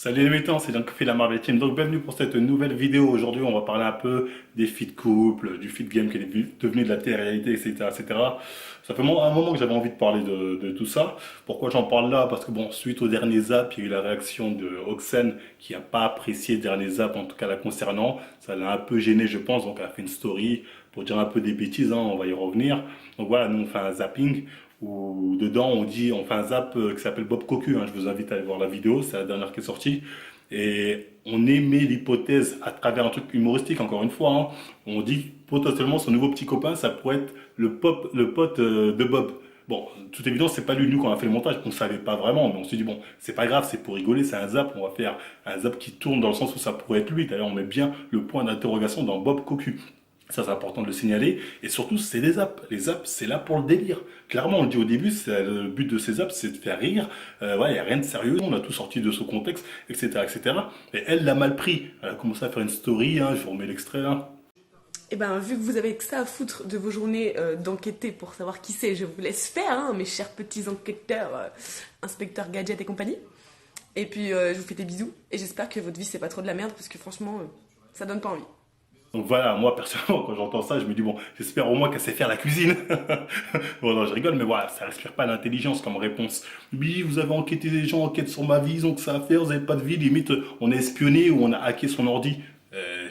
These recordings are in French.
Salut les mettants, c'est Jean-Coffee la Marvel Team. Donc bienvenue pour cette nouvelle vidéo. Aujourd'hui, on va parler un peu des feats de couple, du feat game qui est devenu de la télé-réalité, etc., etc. Ça fait un moment que j'avais envie de parler de tout ça. Pourquoi j'en parle là? Parce que bon, suite au dernier zap, il y a eu la réaction de Oxen qui n'a pas apprécié le dernier zap, en tout cas la concernant. Ça l'a un peu gêné, je pense. Donc elle a fait une story pour dire un peu des bêtises, hein, on va y revenir. Donc voilà, nous on fait un zapping où dedans on fait un zap qui s'appelle Bob Cocu, hein. Je vous invite à aller voir la vidéo, c'est la dernière qui est sortie. Et on émet l'hypothèse à travers un truc humoristique, encore une fois, hein. On dit que potentiellement son nouveau petit copain, ça pourrait être le pote de Bob. Bon, toute évidence, c'est pas lui, nous, quand on a fait le montage, on savait pas vraiment, mais on s'est dit, bon, c'est pas grave, c'est pour rigoler, c'est un zap, on va faire un zap qui tourne dans le sens où ça pourrait être lui. D'ailleurs, on met bien le point d'interrogation dans Bob Cocu. Ça, c'est important de le signaler. Et surtout, c'est des apps. Les apps, c'est là pour le délire. Clairement, on le dit au début, le but de ces apps, c'est de faire rire. Ouais, il n'y a rien de sérieux. On a tout sorti de ce contexte, etc., etc. Et elle l'a mal pris. Elle a commencé à faire une story, hein, je vous remets l'extrait là. Eh ben, vu que vous avez que ça à foutre de vos journées d'enquêter pour savoir qui c'est, je vous laisse faire, hein, mes chers petits enquêteurs, inspecteurs gadgets et compagnie. Et puis, je vous fais des bisous. Et j'espère que votre vie, c'est pas trop de la merde, parce que franchement, ça donne pas envie. Donc voilà, moi personnellement, quand j'entends ça, je me dis, bon, j'espère au moins qu'elle sait faire la cuisine. Bon, non, je rigole, mais voilà, ça respire pas l'intelligence comme réponse. Oui, vous avez enquêté des gens, enquête sur ma vie, ils ont que ça à faire, vous avez pas de vie, limite, on a espionné ou on a hacké son ordi.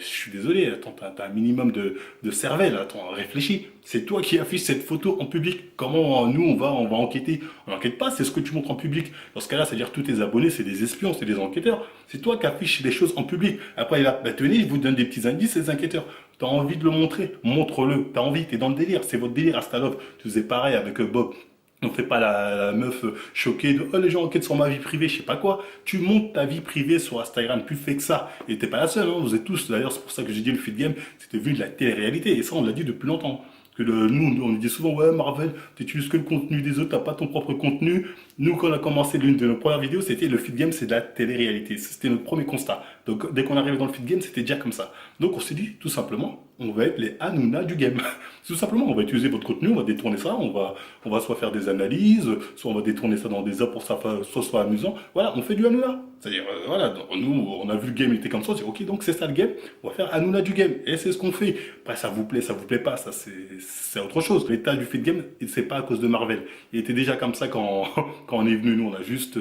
Je suis désolé, attends, t'as un minimum de cervelle, attends, réfléchis. C'est toi qui affiches cette photo en public. Comment nous on va enquêter? On n'enquête pas, c'est ce que tu montres en public. Dans ce cas-là, c'est-à-dire tous tes abonnés, c'est des espions, c'est des enquêteurs. C'est toi qui affiches les choses en public. Après, là, bah, tenez, je vous donne des petits indices, ces enquêteurs. T'as envie de le montrer, montre-le. T'as envie, t'es dans le délire, c'est votre délire, Astalov. Tu faisais pareil avec Bob. On fait pas la meuf choquée de oh les gens enquêtent sur ma vie privée, je sais pas quoi. Tu montes ta vie privée sur Instagram, plus fait que ça. Et t'es pas la seule, hein. Vous êtes tous, d'ailleurs, c'est pour ça que j'ai dit le feed game, c'était vu de la télé-réalité. Et ça, on l'a dit depuis longtemps. Que nous, on dit souvent, ouais, Marvel, t'utilises que le contenu des autres, t'as pas ton propre contenu. Nous, quand on a commencé l'une de nos premières vidéos, c'était le feed game, c'est de la télé-réalité. C'était notre premier constat. Donc, dès qu'on arrivait dans le feed game, c'était déjà comme ça. Donc, on s'est dit, tout simplement, on va être les Hanouna du game. Tout simplement, on va utiliser votre contenu, on va détourner ça, on va soit faire des analyses, soit on va détourner ça dans des apps pour que ça soit amusant. Voilà, on fait du Hanouna. C'est-à-dire, voilà, nous, on a vu le game, il était comme ça, on s'est dit, ok, donc c'est ça le game, on va faire Hanouna du game. Et c'est ce qu'on fait. Après, ça vous plaît pas, ça c'est autre chose. L'état du fait de game, c'est pas à cause de Marvel. Il était déjà comme ça quand, quand on est venu, nous, on a juste,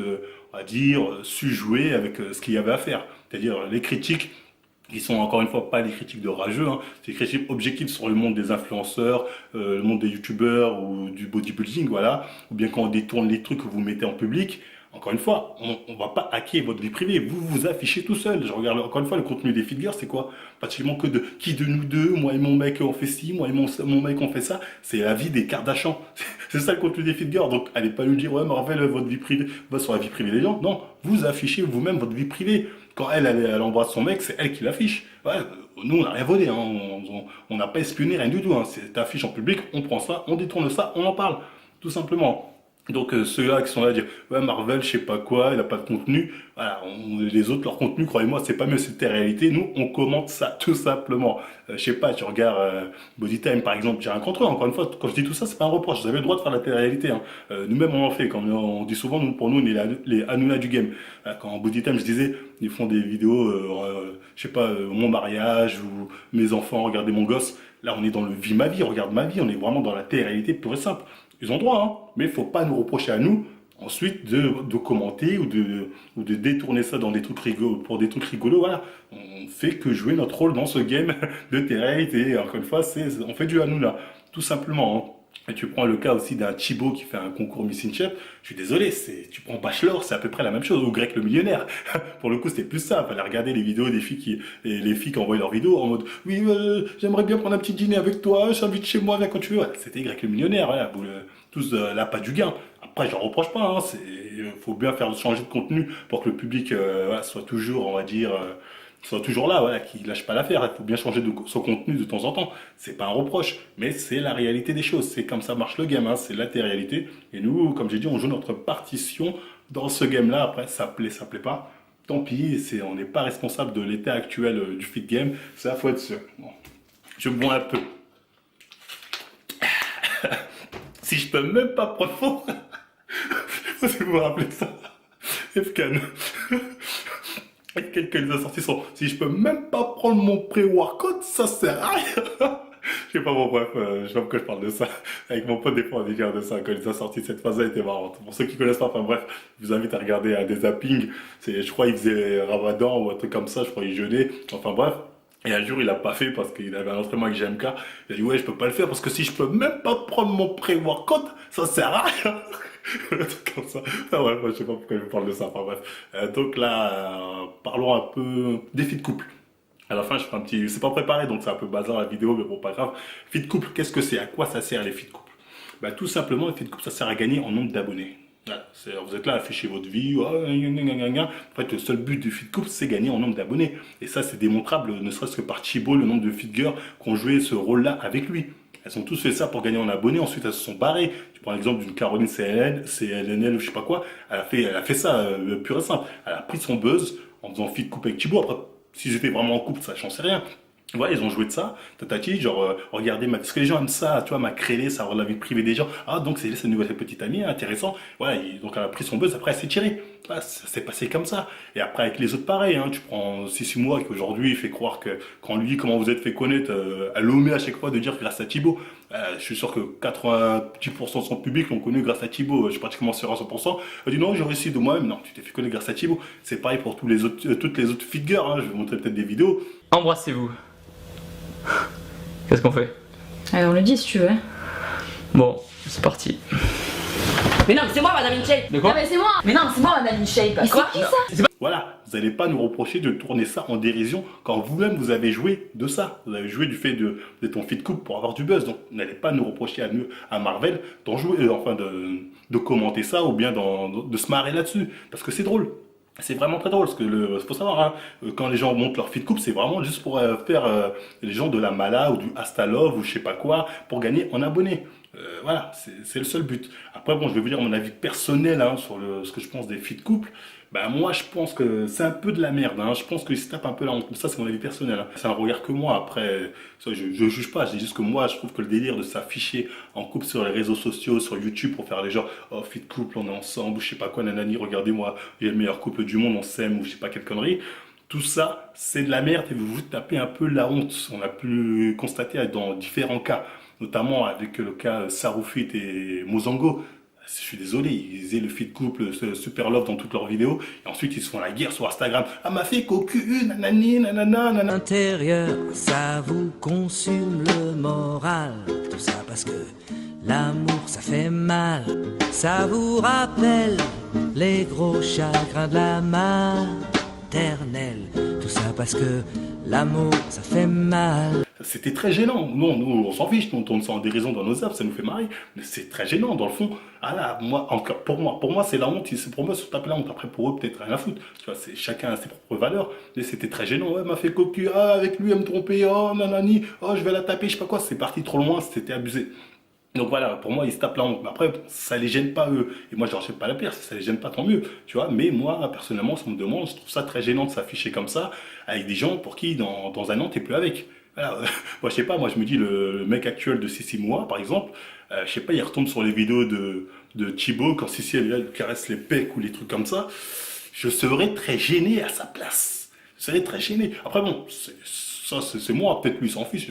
on va dire, su jouer avec ce qu'il y avait à faire. C'est-à-dire, les critiques, qui sont encore une fois pas des critiques de rageux, hein. C'est des critiques objectives sur le monde des influenceurs, le monde des youtubeurs ou du bodybuilding, voilà. Ou bien quand on détourne les trucs que vous mettez en public, encore une fois, on va pas hacker votre vie privée, vous vous affichez tout seul. Je regarde encore une fois le contenu des figures, c'est quoi? Pratiquement que de qui de nous deux, moi et mon mec on fait ci, moi et mon mec on fait ça, c'est la vie des Kardashians. C'est ça le contenu des figures, donc allez pas nous dire ouais Marvel votre vie privée va sur la vie privée des gens, non, vous affichez vous-même votre vie privée. Quand elle embrasse son mec, c'est elle qui l'affiche. Ouais, nous, on n'a rien volé, hein. On n'a pas espionné, rien du tout, hein. C'est affiche en public, on prend ça, on détourne ça, on en parle. Tout simplement. Donc ceux-là qui sont là à dire ouais Marvel je sais pas quoi, il a pas de contenu, voilà, les autres leur contenu croyez-moi c'est pas mieux, c'était réalité, nous on commente ça tout simplement. Je sais pas, tu regardes Body Time par exemple, j'ai rien contre eux, encore une fois quand je dis tout ça c'est pas un reproche, vous avez le droit de faire la télé-réalité, hein. Nous-mêmes on en fait, comme on dit souvent nous, pour nous on est les Hanouna du game. Quand Body Time je disais ils font des vidéos, je sais pas, mon mariage ou mes enfants, regardez mon gosse, là on est dans le vie ma vie, regarde ma vie, on est vraiment dans la télé-réalité pure et simple. Ils ont droit, hein, mais il ne faut pas nous reprocher à nous ensuite de commenter ou de détourner ça dans des trucs rigolos, pour des trucs rigolos. Voilà, on fait que jouer notre rôle dans ce game de télé-réalité. Encore une fois, on fait du Hanouna, tout simplement, hein. Et tu prends le cas aussi d'un Thibaut qui fait un concours Missing Chef. Je suis désolé, tu prends Bachelor, c'est à peu près la même chose, ou Grec le millionnaire. Pour le coup, c'était plus ça. Fallait regarder les vidéos des filles et les filles qui envoyaient leurs vidéos en mode, oui, j'aimerais bien prendre un petit dîner avec toi, je t'invite chez moi, viens quand tu veux. Ouais, c'était Grec le millionnaire, voilà, tous là, pas du gain. Après, j'en reproche pas, hein, faut bien faire changer de contenu pour que le public voilà, soit toujours, on va dire, soit toujours là, voilà, qui lâche pas l'affaire. Il faut bien changer son contenu de temps en temps. C'est pas un reproche, mais c'est la réalité des choses. C'est comme ça marche le game, hein, c'est la réalité. Et nous, comme j'ai dit, on joue notre partition dans ce game-là. Après, ça plaît pas. Tant pis, on n'est pas responsable de l'état actuel du fit game. Ça, faut être sûr. Bon. Je bois un peu. Si je peux même pas profond, vous vous rappelez ça, Efkan. Quelqu'un les a sortis sont, si je peux même pas prendre mon pré-workout, ça sert à rien. Je sais pas, bon, bref, je sais pas pourquoi je parle de ça. Avec mon pote, des fois, on délire de ça. Quand il les a sortis, cette phase-là était marrante. Pour ceux qui connaissent pas, enfin bref, je vous invite à regarder des zappings. Je crois, il faisait Ramadan ou un truc comme ça. Je crois, il jeûnait. Enfin bref. Et un jour, il a pas fait parce qu'il avait un entraînement avec GMK. Il a dit, ouais, je peux pas le faire parce que si je peux même pas prendre mon pré-workout, ça sert à rien. Un truc comme ça. Ah ouais, moi, je sais pas pourquoi je vous parle de ça. Enfin bref. Donc là, parlons un peu défi de couple. À la fin, je ferai un petit. C'est pas préparé, donc c'est un peu bazar la vidéo, mais bon, pas grave. Fit de couple, qu'est-ce que c'est? À quoi ça sert les fit de couple? Bah, tout simplement, les fit de couple, ça sert à gagner en nombre d'abonnés. Voilà, vous êtes là, affichez votre vie. Oh, gna, gna, gna, gna. En fait, le seul but du fit de couple, c'est gagner en nombre d'abonnés. Et ça, c'est démontrable, ne serait-ce que par Chibo, le nombre de fit girls qui ont joué ce rôle-là avec lui. Elles ont tous fait ça pour gagner en abonnés. Ensuite, elles se sont barrées. Tu prends l'exemple d'une Caroline CLNL ou je sais pas quoi. Elle a fait ça pur et simple. Elle a pris son buzz en faisant fit de couple avec Chibo. Après, s'ils étaient vraiment en couple, ça j'en sais rien. Ouais, ils ont joué de ça, tatati, genre, regardez, parce que les gens aiment ça, tu vois, m'a créé, ça la vie privée des gens. Ah, donc c'est sa nouvelle petite amie, intéressant. Voilà, donc elle a pris son buzz, après elle s'est tirée. Voilà, ça s'est passé comme ça. Et après, avec les autres, pareil, hein, tu prends 6 mois qui aujourd'hui fait croire que, quand lui, comment vous êtes fait connaître, elle l'omet à chaque fois de dire grâce à Thibaut. Je suis sûr que 90% de son public l'ont connu grâce à Thibaut. Je suis pratiquement sûr à 100%. Elle dit non, j'ai réussi de moi-même. Non, tu t'es fait connaître grâce à Thibaut. C'est pareil pour tous les autres, toutes les autres figures. Hein. Je vais vous montrer peut-être des vidéos. Embrassez-vous. Qu'est-ce qu'on fait? Allez, on le dit si tu veux. Bon, c'est parti. Mais non, mais c'est moi, Madame InShape. De quoi? Ah, mais c'est moi. Mais non, c'est moi, Madame InShape. Mais Quoi? c'est qui ça? Voilà, vous n'allez pas nous reprocher de tourner ça en dérision quand vous-même vous avez joué de ça. Vous avez joué du fait d'être en fit couple pour avoir du buzz. Donc vous n'allez pas nous reprocher à Marvel d'en jouer, enfin de commenter ça ou bien de se marrer là-dessus. Parce que c'est drôle. C'est vraiment très drôle, parce que faut savoir, hein, quand les gens montent leur fit couple, c'est vraiment juste pour faire les gens de la Mala ou du Hasta Love ou je sais pas quoi, pour gagner en abonnés. Voilà, c'est le seul but. Après, bon, je vais vous dire mon avis personnel hein, sur ce que je pense des fit couple. Bah moi je pense que c'est un peu de la merde, hein. Je pense qu'ils se tapent un peu la honte. Ça c'est mon avis personnel, hein. C'est un regard que moi, après, ça, je juge pas, je dis juste que moi je trouve que le délire de s'afficher en couple sur les réseaux sociaux, sur YouTube pour faire les gens, oh fit couple, on est ensemble, ou je sais pas quoi, nanani, regardez-moi, j'ai le meilleur couple du monde, on s'aime, ou je sais pas quelle connerie. Tout ça, c'est de la merde et vous vous tapez un peu la honte. On a pu constater dans différents cas, notamment avec le cas Saroufit et Mozango. Je suis désolé, ils faisaient le feed couple super love dans toutes leurs vidéos et ensuite ils se font la guerre sur Instagram. Ah ma fille cocu, nanani, nanana, nanana. Intérieur, ça vous consume le moral. Tout ça parce que l'amour ça fait mal. Ça vous rappelle les gros chagrins de la maternelle. Tout ça parce que l'amour ça fait mal. C'était très gênant. Non, nous, on s'en fiche, on tourne ça en dérision dans nos apps, ça nous fait marrer. Mais c'est très gênant, dans le fond. Ah là, moi, encore, pour moi, c'est la honte. C'est pour moi, se taper la honte. Après, pour eux, peut-être rien à foutre. Tu vois, chacun a ses propres valeurs. Mais c'était très gênant. Ouais, m'a fait cocu. Ah, avec lui, elle me trompait. Oh, nanani. Oh, je vais la taper, je sais pas quoi. C'est parti trop loin, c'était abusé. Donc voilà, pour moi, ils se tapent la honte. Mais après, ça les gêne pas eux. Et moi, je leur jette pas la pierre. Si ça les gêne pas, tant mieux. Tu vois, mais moi, personnellement, si on me demande, je trouve ça très gênant de s'afficher comme ça avec des gens pour qui, dans un an, t'es plus avec. Voilà, moi, je sais pas, moi, je me dis, le mec actuel de Sissi Moua, par exemple, je sais pas, il retombe sur les vidéos de Thibaut quand Sissi, elle caresse les pecs ou les trucs comme ça. Je serais très gêné à sa place. Je serais très gêné. Après, bon, c'est moi, peut-être lui, il s'en fiche.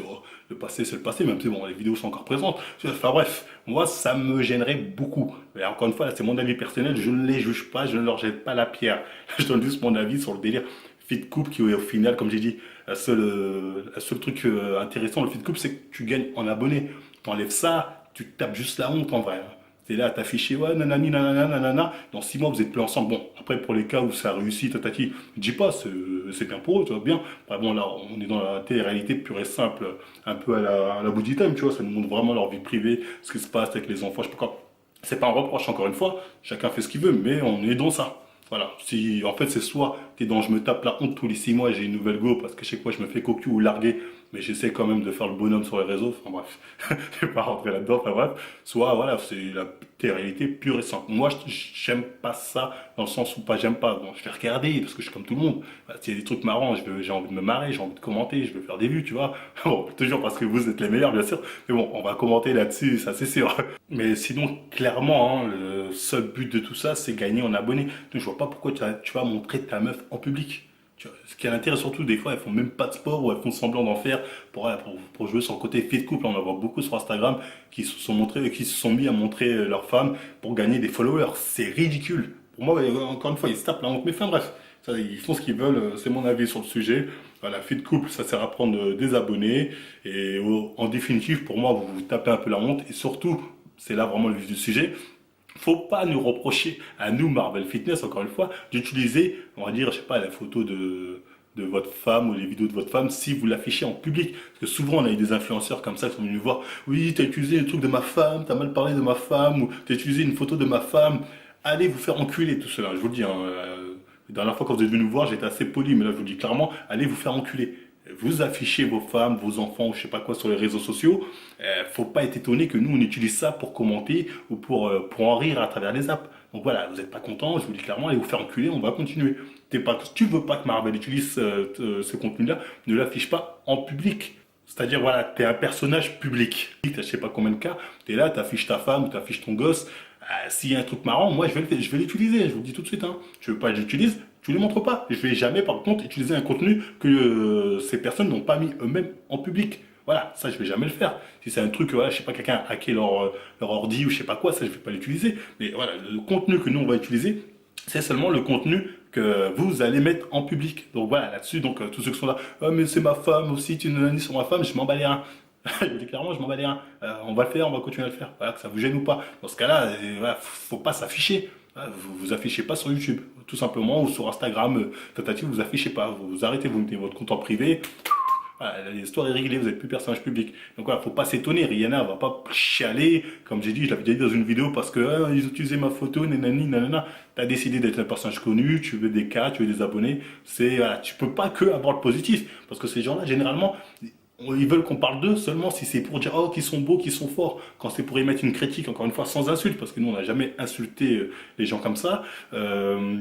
Le passé, c'est le passé, même si bon, les vidéos sont encore présentes. Enfin bref, moi, ça me gênerait beaucoup. Mais encore une fois, là, c'est mon avis personnel, je ne les juge pas, je ne leur jette pas la pierre. Je donne juste mon avis sur le délire fit couple qui, au final, comme j'ai dit, le seul truc intéressant, le fit couple, c'est que tu gagnes en abonnés. T'enlèves ça, tu te tapes juste la honte en vrai. T'es là à t'afficher, ouais, nanani, nanana, nanana. Dans 6 mois, vous êtes plus ensemble. Bon, après, pour les cas où ça a réussi, tatati, je dis pas, c'est bien pour eux, tu vois, bien. Après, bon, là, on est dans la réalité pure et simple, un peu à la Booty Time, tu vois, ça nous montre vraiment leur vie privée, ce qui se passe avec les enfants, je sais pas quoi. C'est pas un reproche, encore une fois, chacun fait ce qu'il veut, mais on est dans ça. Voilà, si en fait c'est soit t'es dans je me tape la honte tous les 6 mois, j'ai une nouvelle go parce que chaque fois je me fais cocu ou larguer, mais j'essaie quand même de faire le bonhomme sur les réseaux, enfin bref, je vais pas rentrer là-dedans, enfin bref, soit voilà, c'est la réalité pure et simple. Moi j'aime pas ça dans le sens où pas j'aime pas, bon je vais regarder parce que je suis comme tout le monde, s'il y a des trucs marrants, j'ai envie de me marrer, j'ai envie de commenter, je veux faire des vues, tu vois, bon toujours parce que vous êtes les meilleurs bien sûr, mais bon on va commenter là-dessus, ça c'est sûr. Mais sinon clairement, hein, le seul but de tout ça c'est gagner en abonnés. Donc je vois pas pourquoi tu vas montrer ta meuf en public. Tu vois, ce qui a l'intérêt surtout, des fois, elles font même pas de sport ou elles font semblant d'en faire pour jouer sur le côté fit couple. On en voit beaucoup sur Instagram qui se sont montrés, qui se sont mis à montrer leurs femmes pour gagner des followers. C'est ridicule. Pour moi, encore une fois, ils se tapent la honte. Mais enfin bref, ça, ils font ce qu'ils veulent. C'est mon avis sur le sujet. Voilà, fit couple, ça sert à prendre des abonnés. Et en définitive, pour moi, vous vous tapez un peu la honte. Et surtout, c'est là vraiment le vif du sujet. Faut pas nous reprocher à nous, Marvel Fitness, encore une fois, d'utiliser, on va dire, je sais pas, la photo de votre femme ou les vidéos de votre femme si vous l'affichez en public. Parce que souvent, on a eu des influenceurs comme ça qui sont venus nous voir. Oui, t'as utilisé le truc de ma femme, t'as mal parlé de ma femme, ou t'as utilisé une photo de ma femme. Allez vous faire enculer, tout cela. Je vous le dis, hein, la dernière fois quand vous êtes venu nous voir, j'étais assez poli, mais là, je vous le dis clairement, allez vous faire enculer. Vous affichez vos femmes, vos enfants, je sais pas quoi sur les réseaux sociaux. Faut pas être étonné que nous on utilise ça pour commenter ou pour en rire à travers les apps. Donc voilà, vous n'êtes pas content, je vous dis clairement, allez vous faire enculer, on va continuer. Si tu veux pas que Marvel utilise ce contenu-là, ne l'affiche pas en public. C'est-à-dire, voilà, tu es un personnage public. Tu je sais pas combien de cas, tu es là, tu affiches ta femme ou tu affiches ton gosse. S'il y a un truc marrant, moi je vais l'utiliser, je vous le dis tout de suite. Hein. Tu veux pas que j'utilise, tu ne les montres pas. Je vais jamais, par contre, utiliser un contenu que ces personnes n'ont pas mis eux-mêmes en public. Voilà, ça je vais jamais le faire. Si c'est un truc, voilà, je sais pas, quelqu'un a hacké leur ordi ou je sais pas quoi, ça je vais pas l'utiliser. Mais voilà, le contenu que nous on va utiliser, c'est seulement le contenu que vous allez mettre en public. Donc voilà, là-dessus, donc tous ceux qui sont là, oh, mais c'est ma femme aussi, tu nous as dit sur ma femme, je m'en bats les reins. Je vous dis clairement, je m'en bats les reins. On va le faire, on va continuer à le faire. Voilà, que ça vous gêne ou pas. Dans ce cas-là, voilà, faut pas s'afficher. Vous affichez pas sur YouTube, tout simplement, ou sur Instagram, tentative, vous affichez pas. Vous arrêtez, vous mettez votre compte en privé. Voilà, l'histoire est réglée, vous n'êtes plus personnage public. Donc voilà, faut pas s'étonner, Rihanna va pas chialer, comme j'ai dit, je l'avais déjà dit dans une vidéo, parce que ils ont utilisé ma photo, nanani, nanana. T'as décidé d'être un personnage connu, tu veux des cas, tu veux des abonnés. Voilà, tu peux pas que avoir le positif, parce que ces gens-là, généralement, ils veulent qu'on parle d'eux seulement si c'est pour dire oh qu'ils sont beaux, qu'ils sont forts. Quand c'est pour y mettre une critique, encore une fois sans insulte, parce que nous on n'a jamais insulté les gens comme ça,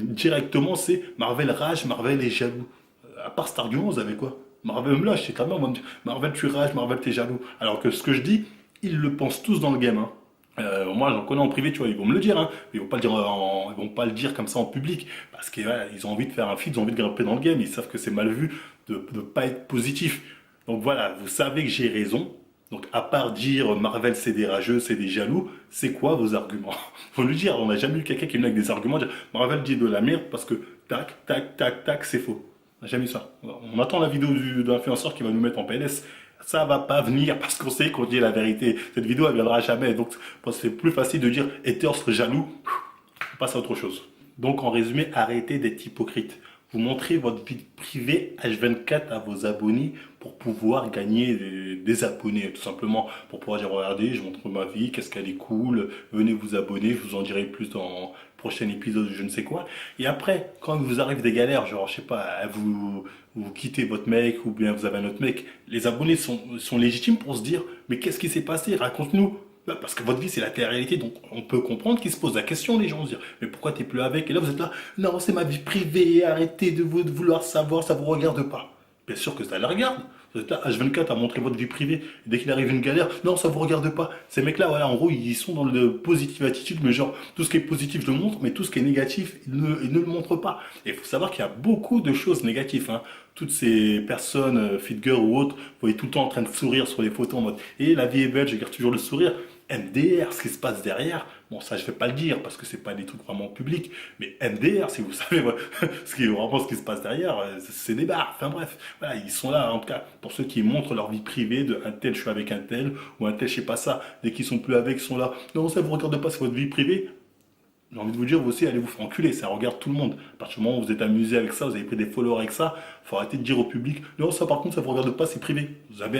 directement c'est Marvel rage, Marvel est jaloux. À part cet argument, vous avez quoi? Marvel me lâche, c'est quand même, on va me dire Marvel tu rages, Marvel t'es jaloux. Alors que ce que je dis, ils le pensent tous dans le game. Hein. Moi j'en connais en privé, tu vois, ils vont me le dire, hein. Ils vont pas le dire, ils vont pas le dire comme ça en public, parce qu'ils voilà, ils ont envie de faire un feat, ils ont envie de grimper dans le game, ils savent que c'est mal vu de pas être positif. Donc voilà, vous savez que j'ai raison. Donc à part dire Marvel c'est des rageux, c'est des jaloux, c'est quoi vos arguments? Faut lui dire, on n'a jamais eu quelqu'un qui est venu avec des arguments, dire Marvel dit de la merde parce que tac, tac, tac, tac, c'est faux. On n'a jamais eu ça. On attend la vidéo de l'influenceur qui va nous mettre en PLS. Ça va pas venir parce qu'on sait qu'on dit la vérité. Cette vidéo elle viendra jamais. Donc c'est plus facile de dire haters jaloux, on passe à autre chose. Donc en résumé, arrêtez d'être hypocrite. Vous montrez votre vie privée H24 à vos abonnés pour pouvoir gagner des abonnés, tout simplement. Pour pouvoir dire, regardez, je montre ma vie, qu'est-ce qu'elle est cool, venez vous abonner, je vous en dirai plus dans le prochain épisode, je ne sais quoi. Et après, quand il vous arrive des galères, genre, je sais pas, vous quittez votre mec ou bien vous avez un autre mec, les abonnés sont légitimes pour se dire, mais qu'est-ce qui s'est passé? Raconte-nous. Parce que votre vie, c'est la télé-réalité, donc on peut comprendre qu'ils se posent la question, les gens, se dire, mais pourquoi t'es plus avec? Et là, vous êtes là, non, c'est ma vie privée, arrêtez de vouloir savoir, ça vous regarde pas. Bien sûr que ça le regarde. Vous êtes là, H24 a montré votre vie privée, et dès qu'il arrive une galère, non, ça vous regarde pas. Ces mecs-là, voilà, en gros, ils sont dans le positive attitude, mais genre, tout ce qui est positif, je le montre, mais tout ce qui est négatif, ils ne le montrent pas. Et il faut savoir qu'il y a beaucoup de choses négatives, hein. Toutes ces personnes, fit girl ou autres, vous voyez tout le temps en train de sourire sur les photos en mode, et la vie est belle, je garde toujours le sourire. MDR, ce qui se passe derrière, bon ça je vais pas le dire parce que c'est pas des trucs vraiment publics, mais MDR, si vous savez ce qui se passe derrière, c'est des bars, enfin bref, voilà, ils sont là en tout cas pour ceux qui montrent leur vie privée de un tel je suis avec un tel, ou un tel je sais pas ça, dès qu'ils sont plus avec, ils sont là, non ça vous regarde pas, c'est votre vie privée. J'ai envie de vous dire, vous aussi, allez vous faire enculer, ça regarde tout le monde. À partir du moment où vous êtes amusé avec ça, vous avez pris des followers avec ça, il faut arrêter de dire au public, non, ça par contre, ça ne vous regarde pas, c'est privé. Vous avez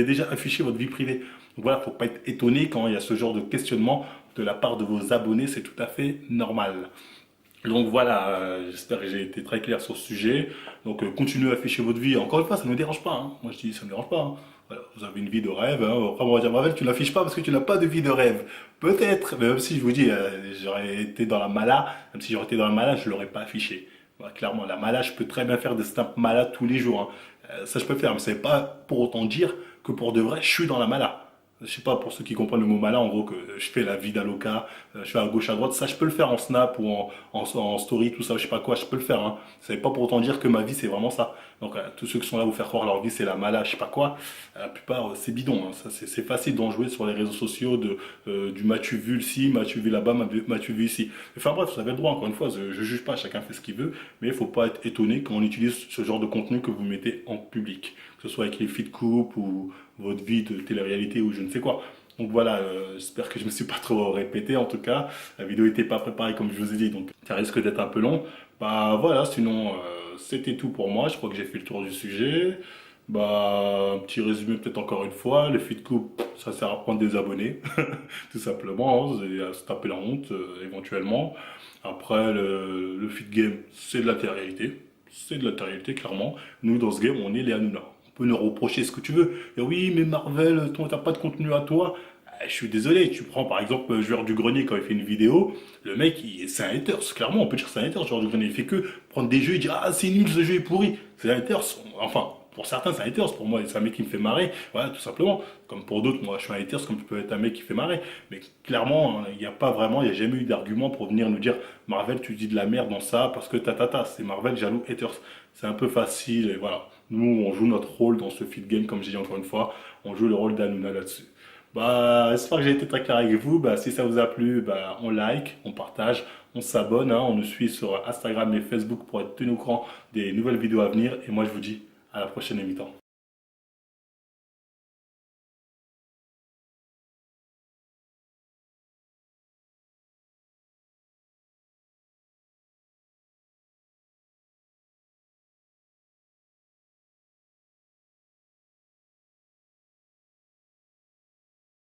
déjà affiché votre vie privée. Donc voilà, il ne faut pas être étonné quand il y a ce genre de questionnement de la part de vos abonnés, c'est tout à fait normal. Donc voilà, j'espère que j'ai été très clair sur ce sujet. Donc continuez à afficher votre vie. Encore une fois, ça ne me dérange pas. Hein. Moi je dis, ça ne me dérange pas. Hein. Voilà, vous avez une vie de rêve. Hein. Après, on va dire, Marvel, tu ne l'affiches pas parce que tu n'as pas de vie de rêve. Peut-être, mais même si je vous dis, j'aurais été dans la mala, même si j'aurais été dans la mala, je ne l'aurais pas affiché. Voilà, clairement, la mala, je peux très bien faire des stamps mala tous les jours. Hein. Ça, je peux faire, mais ça ne veut pas pour autant dire que pour de vrai, je suis dans la mala. Je sais pas, pour ceux qui comprennent le mot malin, en gros, que je fais la vie d'Aloca, je fais à gauche, à droite, ça je peux le faire en snap ou en story, tout ça, je sais pas quoi, je peux le faire. Hein. Ça veut pas pour autant dire que ma vie c'est vraiment ça. Donc tous ceux qui sont là vous faire croire leur vie c'est la mala, je sais pas quoi, la plupart c'est bidon. Hein. Ça, c'est facile d'en jouer sur les réseaux sociaux, du m'as-tu vu ci, m'as-tu vu là-bas, m'as-tu vu ici. Enfin bref, vous avez le droit, encore une fois, je juge pas, chacun fait ce qu'il veut, mais il faut pas être étonné quand on utilise ce genre de contenu que vous mettez en public, que ce soit avec les feed coupe ou votre vie de télé-réalité ou je ne sais quoi. Donc voilà, j'espère que je me suis pas trop répété en tout cas. La vidéo n'était pas préparée comme je vous ai dit, donc ça risque d'être un peu long. Bah voilà, sinon c'était tout pour moi. Je crois que j'ai fait le tour du sujet. Bah un petit résumé peut-être encore une fois. Le feed coupe, ça sert à prendre des abonnés, tout simplement. Hein, et à se taper la honte éventuellement. Après le feed game, c'est de la télé-réalité. C'est de la télé-réalité clairement. Nous dans ce game, on est les Hanouna. On peut nous reprocher ce que tu veux. Et oui, mais Marvel, t'as pas de contenu à toi. Je suis désolé, tu prends par exemple Joueur du Grenier quand il fait une vidéo, le mec, c'est un haters, clairement, on peut dire que c'est un haters, Joueur du Grenier. Il fait que prendre des jeux et dire ah c'est nul, ce jeu est pourri. C'est un haters, enfin, pour certains c'est un haters, pour moi c'est un mec qui me fait marrer, voilà, tout simplement. Comme pour d'autres, moi je suis un haters, comme tu peux être un mec qui fait marrer. Mais clairement, il n'y a pas vraiment, il n'y a jamais eu d'argument pour venir nous dire Marvel, tu dis de la merde dans ça parce que c'est Marvel jaloux haters. C'est un peu facile et voilà. Nous, on joue notre rôle dans ce feed game, comme j'ai dit encore une fois, on joue le rôle d'Hanouna là-dessus. Bah, j'espère que j'ai été très clair avec vous. Bah, si ça vous a plu, bah, on like, on partage, on s'abonne, hein, on nous suit sur Instagram et Facebook pour être tenu au courant des nouvelles vidéos à venir. Et moi, je vous dis à la prochaine émission.